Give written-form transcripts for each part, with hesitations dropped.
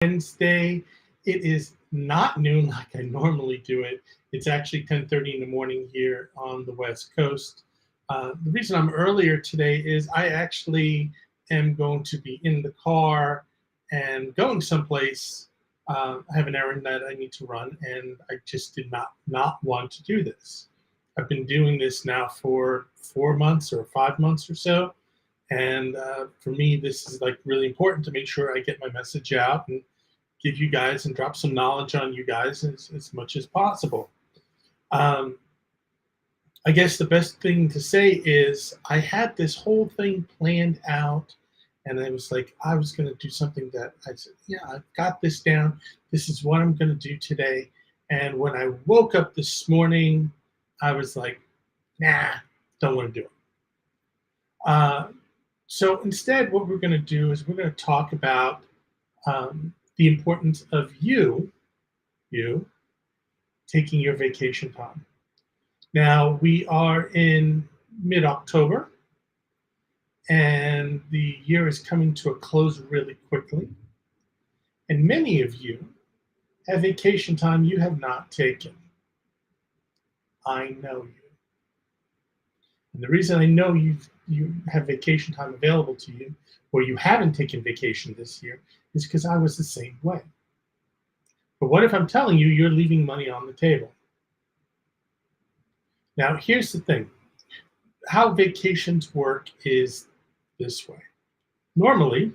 Wednesday. It is not noon like I normally do it. It's actually 10:30 in the morning here on the West Coast. The reason I'm earlier today is I actually am going to be in the car and going someplace. I have an errand that I need to run, and I just did not want to do this. I've been doing this now for 4 months or 5 months or so, and for me, this is like really important to make sure I get my message out and give you guys and drop some knowledge on you guys as much as possible. Um, I guess the best thing to say is I had this whole thing planned out, and I was like, I was going to do something that I said, yeah, I've got this down. This is what I'm going to do today. And when I woke up this morning, I was like, nah, don't want to do it. Uh, so instead, what we're going to do is we're going to talk about the importance of you taking your vacation time. Now we are in mid-October, and the year is coming to a close really quickly. And many of you have vacation time you have not taken. I know you. And the reason I know you have vacation time available to you, or you haven't taken vacation this year, is because I was the same way. But what if I'm telling you you're leaving money on the table? Now, here's the thing. How vacations work is this way. Normally,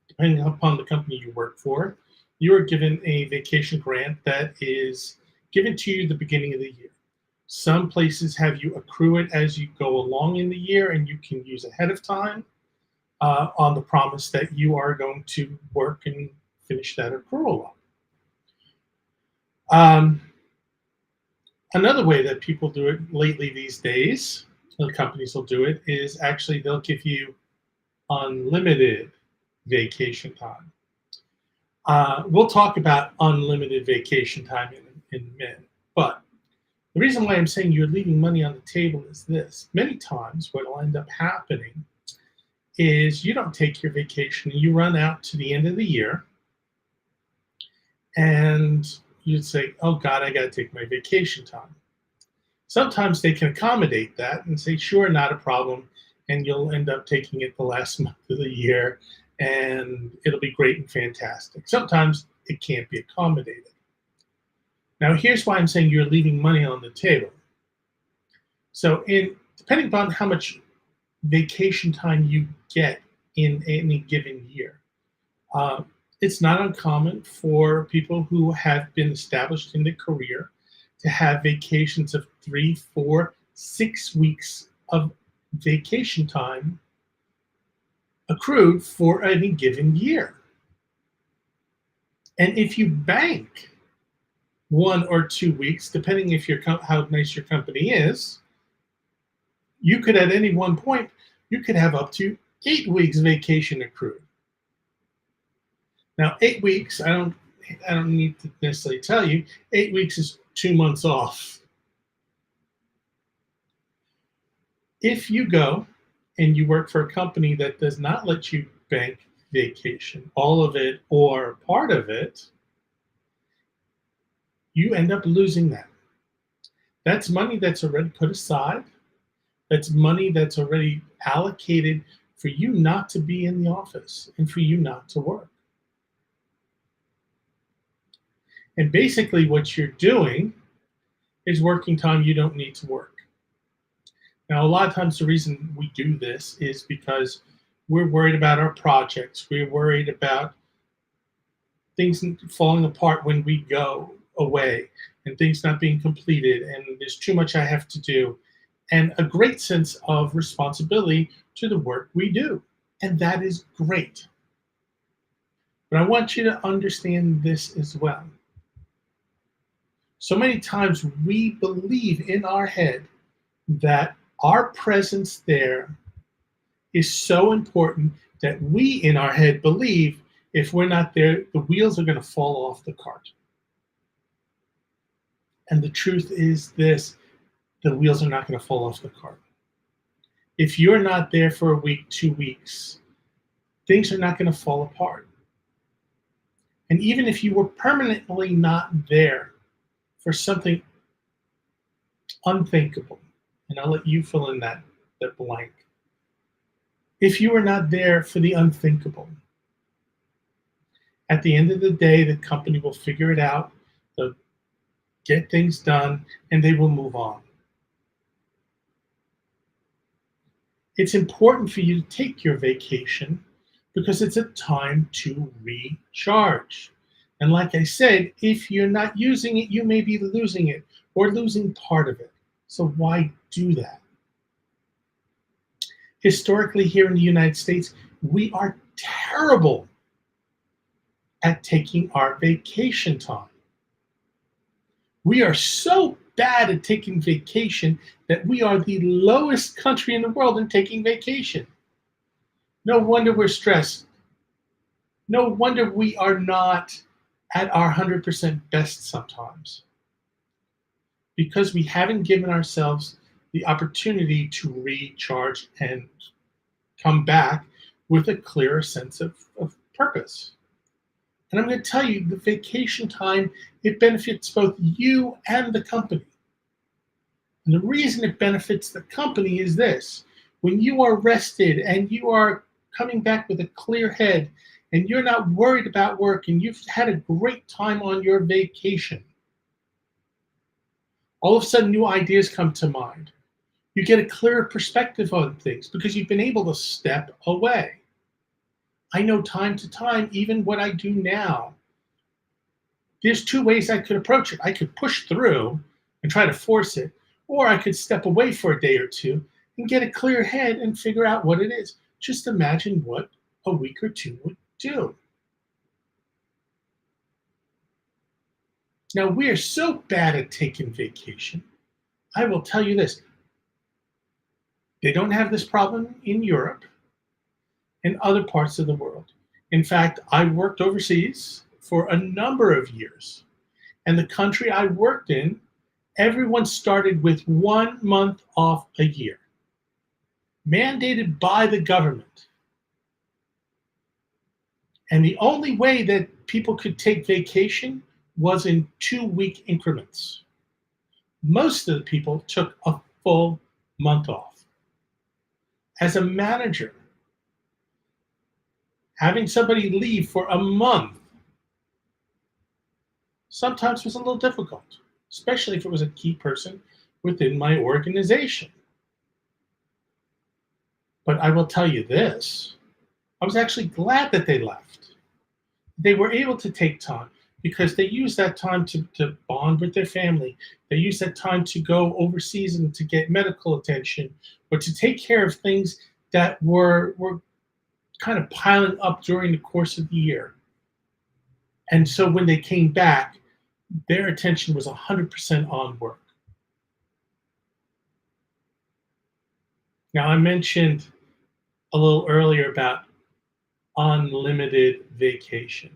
depending upon the company you work for, you are given a vacation grant that is given to you at the beginning of the year. Some places have you accrue it as you go along in the year, and you can use ahead of time on the promise that you are going to work and finish that accrual up. Another way that people do it lately these days, the companies will do it, is actually they'll give you unlimited vacation time. We'll talk about unlimited vacation time in a minute. But the reason why I'm saying you're leaving money on the table is this. Many times what will end up happening is you don't take your vacation and you run out to the end of the year and you'd say, oh God, I got to take my vacation time. Sometimes they can accommodate that and say, sure, not a problem. And you'll end up taking it the last month of the year and it'll be great and fantastic. Sometimes it can't be accommodated. Now, here's why I'm saying you're leaving money on the table. So depending upon how much vacation time you get in any given year, it's not uncommon for people who have been established in their career to have vacations of 3, 4, 6 weeks of vacation time accrued for any given year. And if you bank 1 or 2 weeks, depending if how nice your company is, you could at any one point, you could have up to 8 weeks vacation accrued. Now, 8 weeks, I don't need to necessarily tell you, 8 weeks is 2 months off. If you go and you work for a company that does not let you bank vacation, all of it or part of it, you end up losing that. That's money that's already put aside. That's money that's already allocated for you not to be in the office and for you not to work. And basically what you're doing is working time you don't need to work. Now, a lot of times the reason we do this is because we're worried about our projects. We're worried about things falling apart when we go away and things not being completed and there's too much I have to do and a great sense of responsibility to the work we do. And that is great. But I want you to understand this as well. So many times we believe in our head that our presence there is so important that we in our head believe if we're not there, the wheels are going to fall off the cart. And the truth is this, the wheels are not going to fall off the cart. If you're not there for a week, 2 weeks, things are not going to fall apart. And even if you were permanently not there for something unthinkable, and I'll let you fill in that blank. If you are not there for the unthinkable, at the end of the day, the company will figure it out, they'll get things done, and they will move on. It's important for you to take your vacation because it's a time to recharge. And like I said, if you're not using it, you may be losing it or losing part of it. So why do that? Historically, here in the United States, we are terrible at taking our vacation time. We are so bad at taking vacation that we are the lowest country in the world in taking vacation. No wonder we're stressed. No wonder we are not at our 100% best sometimes. Because we haven't given ourselves the opportunity to recharge and come back with a clearer sense of purpose. And I'm going to tell you, the vacation time, it benefits both you and the company. And the reason it benefits the company is this: when you are rested and you are coming back with a clear head and you're not worried about work and you've had a great time on your vacation, all of a sudden new ideas come to mind. You get a clearer perspective on things because you've been able to step away. I know time to time, even what I do now, there's two ways I could approach it. I could push through and try to force it, or I could step away for a day or two and get a clear head and figure out what it is. Just imagine what a week or two would do. Now, we are so bad at taking vacation. I will tell you this: they don't have this problem in Europe and other parts of the world. In fact, I worked overseas for a number of years. And the country I worked in, everyone started with 1 month off a year, mandated by the government. And the only way that people could take vacation was in 2-week increments. Most of the people took a full month off. As a manager, having somebody leave for a month sometimes was a little difficult, especially if it was a key person within my organization. But I will tell you this: I was actually glad that they left. They were able to take time because they used that time to bond with their family. They used that time to go overseas and to get medical attention or to take care of things that were kind of piling up during the course of the year. And so when they came back, their attention was 100% on work. Now, I mentioned a little earlier about unlimited vacation.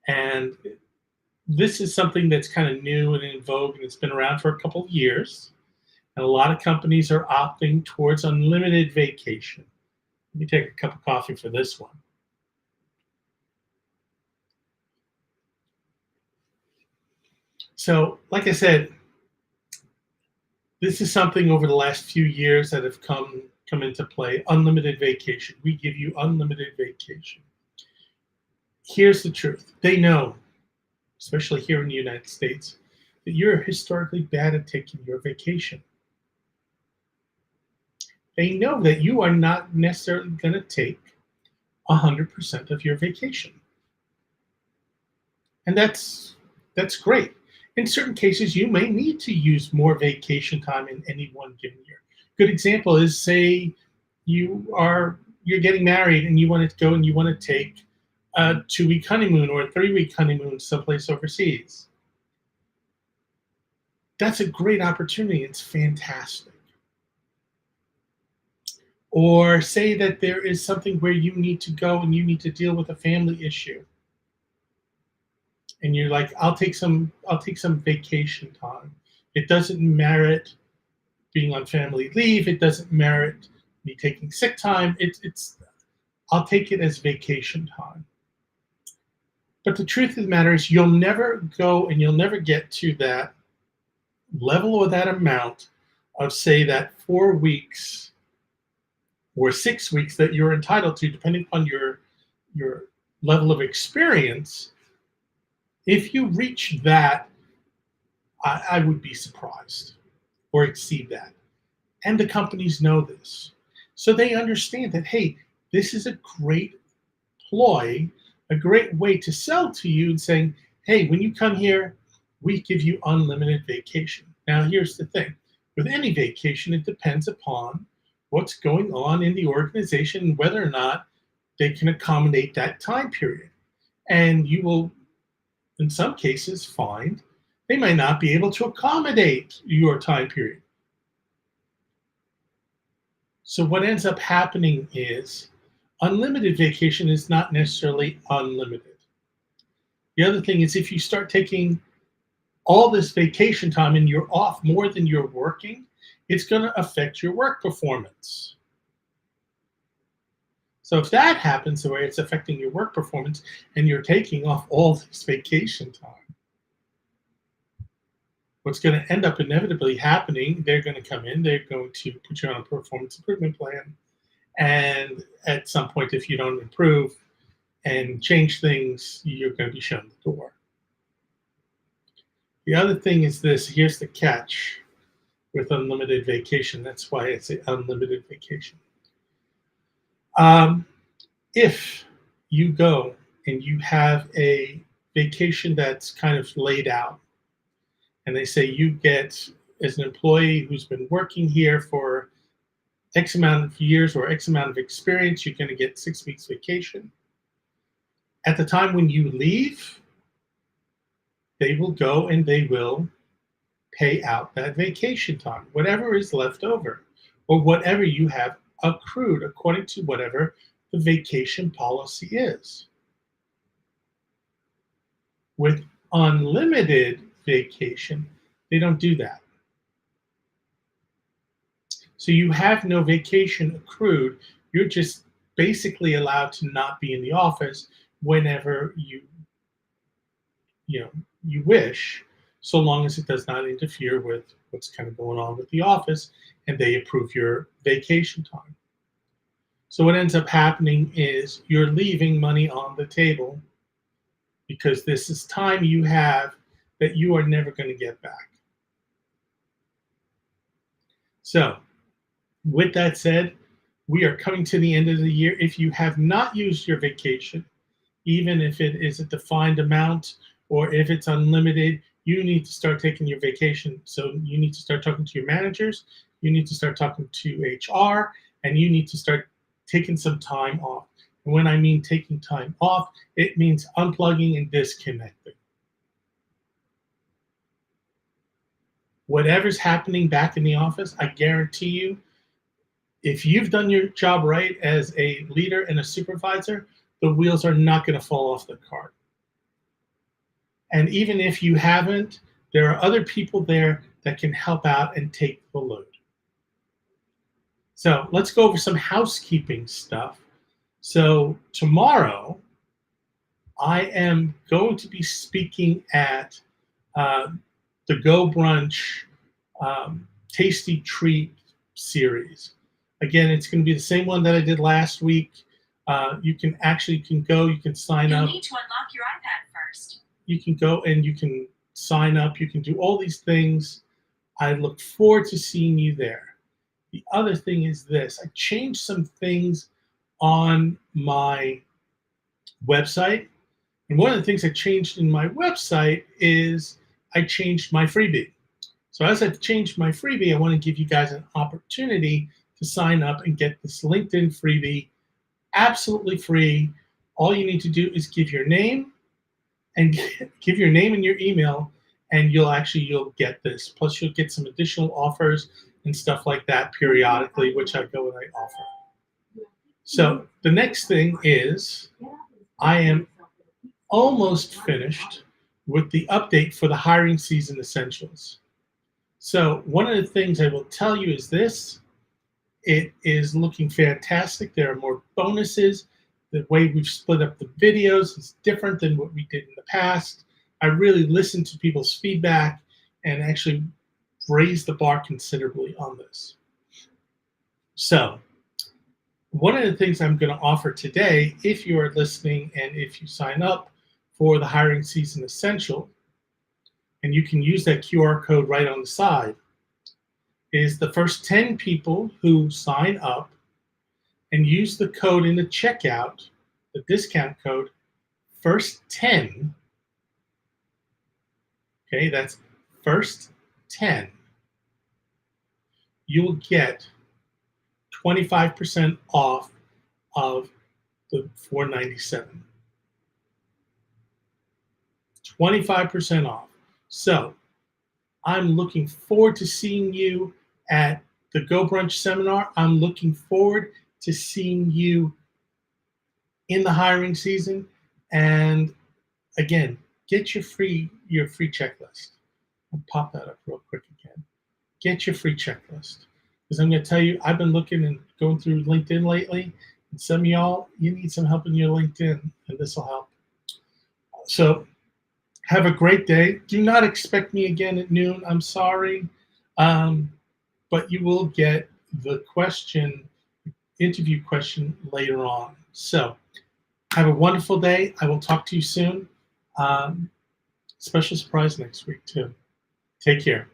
And this is something that's kind of new and in vogue, and it's been around for a couple of years. And a lot of companies are opting towards unlimited vacation. Let me take a cup of coffee for this one. So, like I said, this is something over the last few years that have come into play. Unlimited vacation. We give you unlimited vacation. Here's the truth. They know, especially here in the United States, that you're historically bad at taking your vacation. They know that you are not necessarily going to take 100% of your vacation. And that's great. In certain cases, you may need to use more vacation time in any one given year. Good example is, say you're getting married and you want to go and you want to take a 2-week honeymoon or a 3-week honeymoon someplace overseas. That's a great opportunity. It's fantastic. Or say that there is something where you need to go and you need to deal with a family issue. And you're like, I'll take some vacation time. It doesn't merit being on family leave. It doesn't merit me taking sick time. I'll take it as vacation time. But the truth of the matter is you'll never go and you'll never get to that level or that amount of, say, that 4 weeks or 6 weeks that you're entitled to, depending on your level of experience. If you reach that, I would be surprised or exceed that. And the companies know this. So they understand that, hey, this is a great ploy, a great way to sell to you and saying, hey, when you come here, we give you unlimited vacation. Now, here's the thing. With any vacation, it depends upon what's going on in the organization and whether or not they can accommodate that time period. And you will, in some cases, find they might not be able to accommodate your time period. So what ends up happening is unlimited vacation is not necessarily unlimited. The other thing is if you start taking all this vacation time and you're off more than you're working, it's going to affect your work performance. So if that happens the way it's affecting your work performance and you're taking off all this vacation time, what's going to end up inevitably happening, they're going to come in, they're going to put you on a performance improvement plan. And at some point, if you don't improve and change things, you're going to be shown the door. The other thing is this, here's the catch with unlimited vacation. That's why it's an unlimited vacation. If you go and you have a vacation that's kind of laid out, and they say you get, as an employee who's been working here for X amount of years or X amount of experience, you're going to get 6 weeks vacation. At the time when you leave, they will go and they will pay out that vacation time, whatever is left over, or whatever you have accrued according to whatever the vacation policy is. With unlimited vacation, they don't do that. So you have no vacation accrued. You're just basically allowed to not be in the office whenever you wish, so long as it does not interfere with what's kind of going on with the office and they approve your vacation time. So what ends up happening is you're leaving money on the table because this is time you have that you are never going to get back. So with that said, we are coming to the end of the year. If you have not used your vacation, even if it is a defined amount or if it's unlimited, you need to start taking your vacation. So you need to start talking to your managers, you need to start talking to HR, and you need to start taking some time off. And when I mean taking time off, it means unplugging and disconnecting. Whatever's happening back in the office, I guarantee you, if you've done your job right as a leader and a supervisor, the wheels are not going to fall off the cart. And even if you haven't, there are other people there that can help out and take the load. So let's go over some housekeeping stuff. So tomorrow, I am going to be speaking at the Go Brunch Tasty Treat series. Again, it's going to be the same one that I did last week. You can go, you can sign up. You need to unlock your iPad first. You can go and you can sign up. You can do all these things. I look forward to seeing you there. The other thing is this. I changed some things on my website. And one of the things I changed in my website is I changed my freebie. So as I've changed my freebie, I want to give you guys an opportunity to sign up and get this LinkedIn freebie absolutely free. All you need to do is give your name and give your name and your email, and you'll get this. Plus you'll get some additional offers and stuff like that periodically, which I go and I offer. So the next thing is I am almost finished with the update for the hiring season essentials. So one of the things I will tell you is this. It is looking fantastic. There are more bonuses. The way we've split up the videos is different than what we did in the past. I really listened to people's feedback and actually raised the bar considerably on this. So, one of the things I'm going to offer today, if you are listening and if you sign up for the Hiring Season Essential, and you can use that QR code right on the side, is the first 10 people who sign up and use the code in the checkout, the discount code, first 10, okay, that's first 10, you will get 25% off of the $497. 25% off. So I'm looking forward to seeing you at the Go Brunch seminar. I'm looking forward to seeing you in the hiring season. And again, get your free checklist. I'll pop that up real quick again. Get your free checklist. Because I'm going to tell you, I've been looking and going through LinkedIn lately, and some of y'all, you need some help in your LinkedIn, and this will help. So have a great day. Do not expect me again at noon. I'm sorry. But you will get the interview question later on. So have a wonderful day. I will talk to you soon. Special surprise next week, too. Take care.